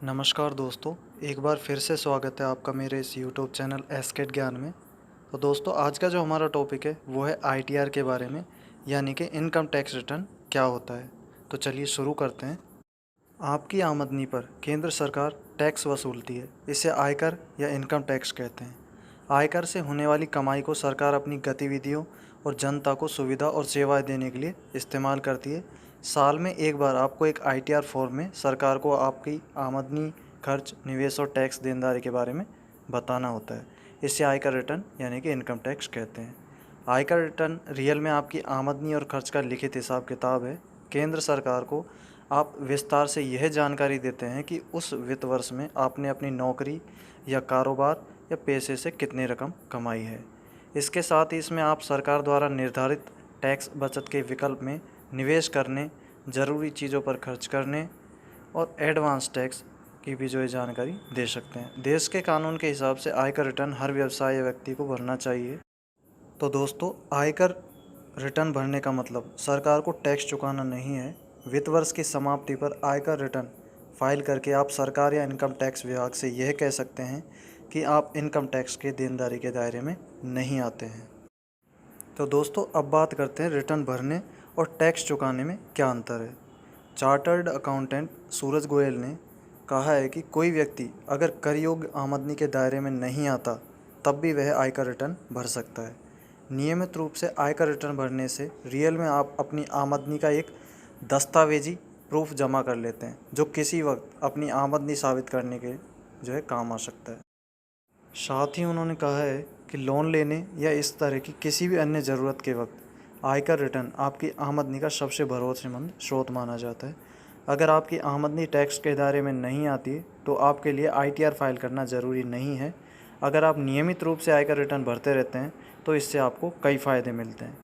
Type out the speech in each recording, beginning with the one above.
नमस्कार दोस्तों, एक बार फिर से स्वागत है आपका मेरे इस यूट्यूब चैनल एस्केट ज्ञान में। तो दोस्तों, आज का जो हमारा टॉपिक है वो है आईटीआर के बारे में, यानी कि इनकम टैक्स रिटर्न क्या होता है। तो चलिए शुरू करते हैं। आपकी आमदनी पर केंद्र सरकार टैक्स वसूलती है। इसे आयकर या इनकम टैक्स कहते हैं। आयकर से होने वाली कमाई को सरकार अपनी गतिविधियों और जनता को सुविधा और सेवाएं देने के लिए इस्तेमाल करती है। साल में एक बार आपको एक आईटीआर फॉर्म में सरकार को आपकी आमदनी, खर्च, निवेश और टैक्स देनदारी के बारे में बताना होता है। इसे आयकर रिटर्न यानी कि इनकम टैक्स कहते हैं। आयकर रिटर्न रियल में आपकी आमदनी और खर्च का लिखित हिसाब किताब है। केंद्र सरकार को आप विस्तार से यह जानकारी देते हैं कि उस वित्त वर्ष में आपने अपनी नौकरी या कारोबार या पैसे से कितनी रकम कमाई है। इसके साथ ही इसमें आप सरकार द्वारा निर्धारित टैक्स बचत के विकल्प में निवेश करने, ज़रूरी चीज़ों पर खर्च करने और एडवांस टैक्स की भी जो है जानकारी दे सकते हैं। देश के कानून के हिसाब से आयकर रिटर्न हर व्यवसाय या व्यक्ति को भरना चाहिए। तो दोस्तों, आयकर रिटर्न भरने का मतलब सरकार को टैक्स चुकाना नहीं है। वित्त वर्ष की समाप्ति पर आयकर रिटर्न फाइल करके आप सरकार या इनकम टैक्स विभाग से यह कह सकते हैं कि आप इनकम टैक्स के देनदारी के दायरे में नहीं आते हैं। तो दोस्तों, अब बात करते हैं रिटर्न भरने और टैक्स चुकाने में क्या अंतर है। चार्टर्ड अकाउंटेंट सूरज गोयल ने कहा है कि कोई व्यक्ति अगर कर योग्य आमदनी के दायरे में नहीं आता तब भी वह आयकर रिटर्न भर सकता है। नियमित रूप से आयकर रिटर्न भरने से रियल में आप अपनी आमदनी का एक दस्तावेजी प्रूफ जमा कर लेते हैं, जो किसी वक्त अपनी आमदनी साबित करने के जो है काम आ सकता है। साथ ही उन्होंने कहा है कि लोन लेने या इस तरह की किसी भी अन्य ज़रूरत के वक्त आयकर रिटर्न आपकी आमदनी का सबसे भरोसेमंद स्रोत माना जाता है। अगर आपकी आमदनी टैक्स के दायरे में नहीं आती तो आपके लिए आईटीआर फाइल करना ज़रूरी नहीं है। अगर आप नियमित रूप से आयकर रिटर्न भरते रहते हैं तो इससे आपको कई फ़ायदे मिलते हैं।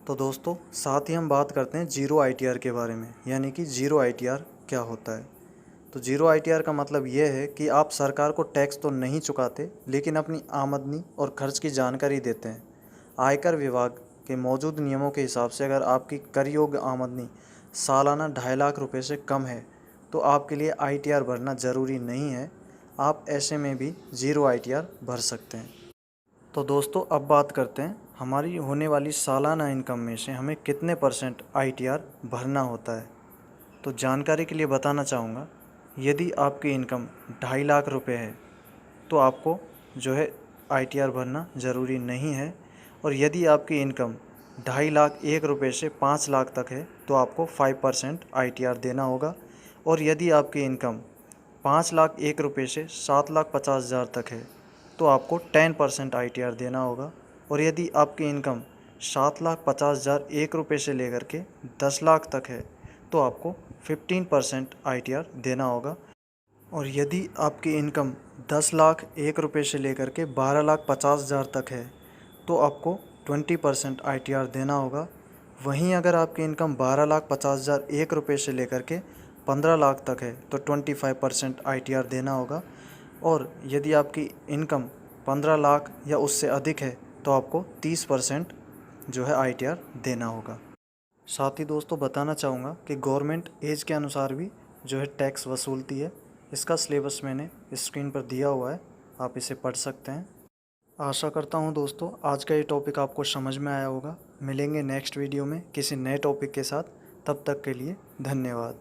तो दोस्तों, साथ ही हम बात करते हैं जीरो आईटीआर के बारे में, यानी कि जीरो आईटीआर क्या होता है। तो जीरो आईटीआर का मतलब यह है कि आप सरकार को टैक्स तो नहीं चुकाते, लेकिन अपनी आमदनी और खर्च की जानकारी देते हैं। आयकर विभाग के मौजूद नियमों के हिसाब से अगर आपकी कर योग्य आमदनी सालाना 2.5 लाख रुपए से कम है तो आपके लिए आईटीआर भरना ज़रूरी नहीं है। आप ऐसे में भी जीरो आईटीआर भर सकते हैं। तो दोस्तों, अब बात करते हैं हमारी होने वाली सालाना इनकम में से हमें कितने % आईटीआर भरना होता है। तो जानकारी के लिए बताना चाहूँगा, यदि आपकी इनकम 2.5 लाख रुपए है तो आपको जो है आईटीआर भरना ज़रूरी नहीं है। और यदि आपकी इनकम 2.5 लाख 1 रुपये से 5 लाख तक है तो आपको 5% आईटीआर देना होगा। और यदि आपकी इनकम 5 लाख 1 रुपये से 7,50,000 तक है तो आपको 10% आईटीआर देना होगा। और यदि आपकी इनकम 7,50,000 1 रुपये से लेकर के 10 लाख तक है तो आपको 15% आईटीआर देना होगा। और यदि आपकी इनकम 10 लाख 1 रुपये से लेकर के 12,50,000 तक है तो आपको 20% आईटीआर देना होगा। वहीं अगर आपकी इनकम 12,50,000 1 रुपये से लेकर के 15 लाख तक है तो 25% आईटीआर देना होगा। और यदि आपकी इनकम 15 लाख या उससे अधिक है तो आपको 30% जो है आईटीआर देना होगा। साथ ही दोस्तों, बताना चाहूँगा कि गवर्नमेंट एज के अनुसार भी जो है टैक्स वसूलती है। इसका सिलेबस मैंने स्क्रीन पर दिया हुआ है, आप इसे पढ़ सकते हैं। आशा करता हूँ दोस्तों, आज का ये टॉपिक आपको समझ में आया होगा। मिलेंगे नेक्स्ट वीडियो में किसी नए टॉपिक के साथ। तब तक के लिए धन्यवाद।